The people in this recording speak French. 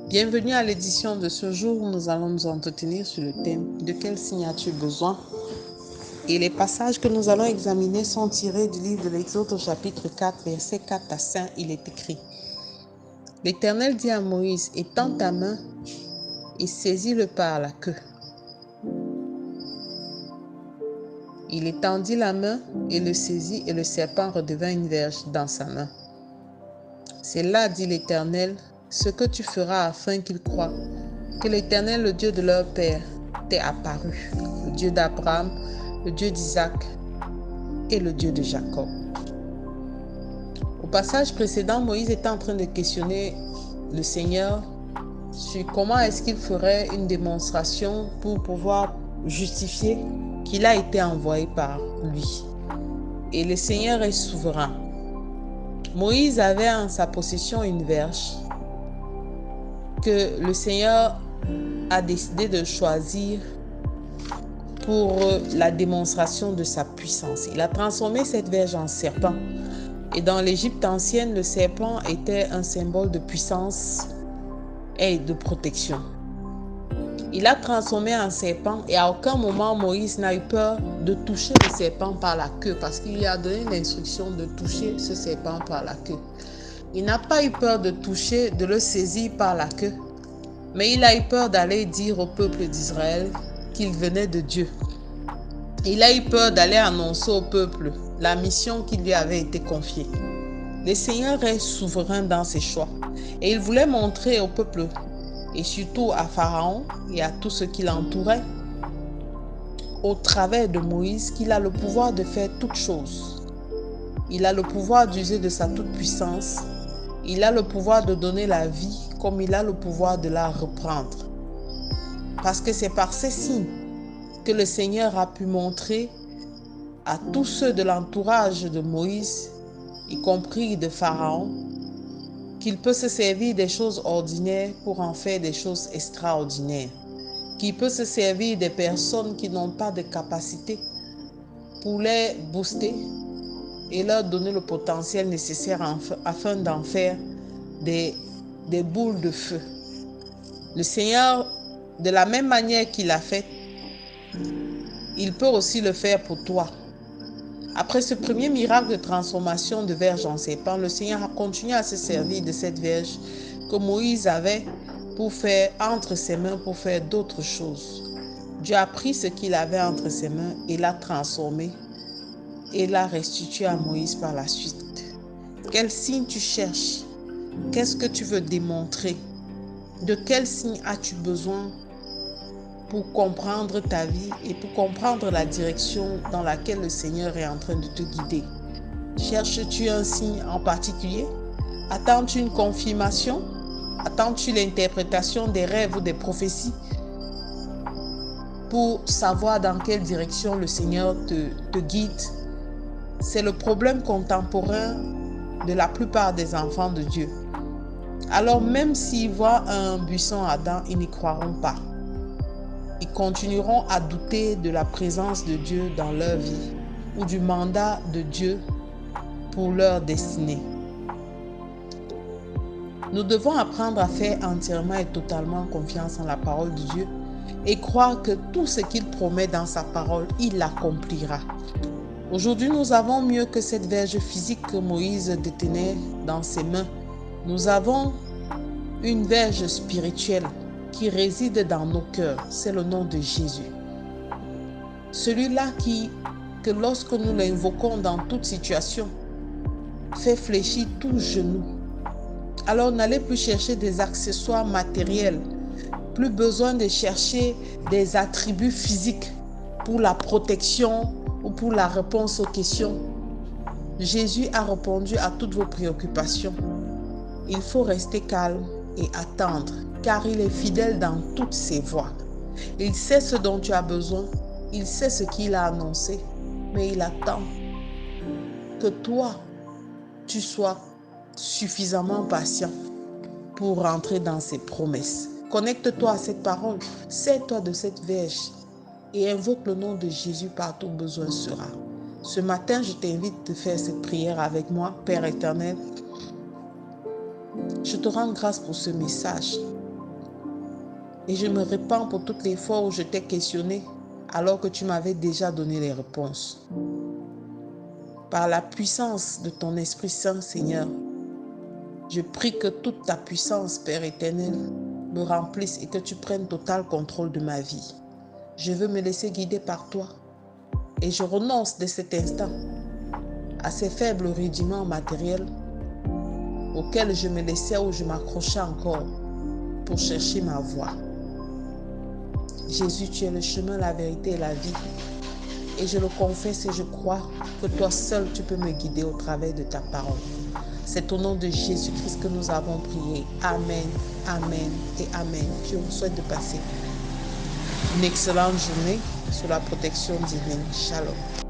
Bienvenue à l'édition de ce jour où nous allons nous entretenir sur le thème « De quel signe as-tu besoin ?» Et les passages que nous allons examiner sont tirés du livre de l'Exode au chapitre 4, versets 4 à 5. Il est écrit: L'Éternel dit à Moïse: Étends ta main et saisis-le par la queue. Il étendit la main et le saisit, et le serpent redevint une verge dans sa main. C'est là, dit l'Éternel, ce que tu feras afin qu'ils croient que l'Éternel, le Dieu de leur père, t'est apparu, le Dieu d'Abraham, le Dieu d'Isaac et le Dieu de Jacob. Au passage précédent, Moïse était en train de questionner le Seigneur sur comment est-ce qu'il ferait une démonstration pour pouvoir justifier qu'il a été envoyé par lui. Et le Seigneur est souverain. Moïse avait en sa possession une verge que le Seigneur a décidé de choisir pour la démonstration de sa puissance. Il a transformé cette verge en serpent. Et dans l'Égypte ancienne, le serpent était un symbole de puissance et de protection. Il a transformé en serpent et à aucun moment Moïse n'a eu peur de toucher le serpent par la queue parce qu'il lui a donné l'instruction de toucher ce serpent par la queue. Il n'a pas eu peur de toucher, de le saisir par la queue, mais il a eu peur d'aller dire au peuple d'Israël qu'il venait de Dieu. Il a eu peur d'aller annoncer au peuple la mission qui lui avait été confiée. Le Seigneur est souverain dans ses choix et il voulait montrer au peuple et surtout à Pharaon et à tous ceux qui l'entouraient au travers de Moïse qu'il a le pouvoir de faire toutes choses. Il a le pouvoir d'user de sa toute-puissance. Il a le pouvoir de donner la vie comme il a le pouvoir de la reprendre. Parce que c'est par ces signes que le Seigneur a pu montrer à tous ceux de l'entourage de Moïse, y compris de Pharaon, qu'il peut se servir des choses ordinaires pour en faire des choses extraordinaires, qu'il peut se servir des personnes qui n'ont pas de capacité pour les booster et leur donner le potentiel nécessaire afin d'en faire des boules de feu. Le Seigneur, de la même manière qu'il l'a fait, il peut aussi le faire pour toi. Après ce premier miracle de transformation de verge en serpent, le Seigneur a continué à se servir de cette verge que Moïse avait pour faire entre ses mains pour faire d'autres choses. Dieu a pris ce qu'il avait entre ses mains et l'a transformé et l'a restitué à Moïse par la suite. Quel signe tu cherches? Qu'est-ce que tu veux démontrer? De quel signe as-tu besoin pour comprendre ta vie et pour comprendre la direction dans laquelle le Seigneur est en train de te guider? Cherches-tu un signe en particulier? Attends-tu une confirmation? Attends-tu l'interprétation des rêves ou des prophéties pour savoir dans quelle direction le Seigneur te guide? C'est le problème contemporain de la plupart des enfants de Dieu. Alors même s'ils voient un buisson ardent, ils n'y croiront pas. Ils continueront à douter de la présence de Dieu dans leur vie ou du mandat de Dieu pour leur destinée. Nous devons apprendre à faire entièrement et totalement confiance en la parole de Dieu et croire que tout ce qu'il promet dans sa parole, il l'accomplira. Aujourd'hui, nous avons mieux que cette verge physique que Moïse détenait dans ses mains. Nous avons une verge spirituelle qui réside dans nos cœurs. C'est le nom de Jésus. Celui-là que lorsque nous l'invoquons dans toute situation, fait fléchir tout genou. Alors n'allez plus chercher des accessoires matériels, plus besoin de chercher des attributs physiques pour la protection ou pour la réponse aux questions. Jésus a répondu à toutes vos préoccupations. Il faut rester calme et attendre, car il est fidèle dans toutes ses voies. Il sait ce dont tu as besoin, il sait ce qu'il a annoncé, mais il attend que toi, tu sois suffisamment patient pour rentrer dans ses promesses. Connecte-toi à cette parole, sers-toi de cette verge et invoque le nom de Jésus partout où besoin sera. Ce matin, je t'invite à faire cette prière avec moi. Père éternel, Je te rends grâce pour ce message. Et je me répands pour toutes les fois où je t'ai questionné alors que tu m'avais déjà donné les réponses. Par la puissance de ton Esprit Saint, Seigneur, je prie que toute ta puissance, Père éternel, me remplisse et que tu prennes total contrôle de ma vie. Je veux me laisser guider par toi et je renonce dès cet instant à ces faibles rudiments matériels auxquels je me laissais ou je m'accrochais encore pour chercher ma voie. Jésus, tu es le chemin, la vérité et la vie. Et je le confesse et je crois que toi seul tu peux me guider au travers de ta parole. C'est au nom de Jésus-Christ que nous avons prié. Amen, amen et amen. Je vous souhaite de passer une excellente journée sous la protection divine. Shalom.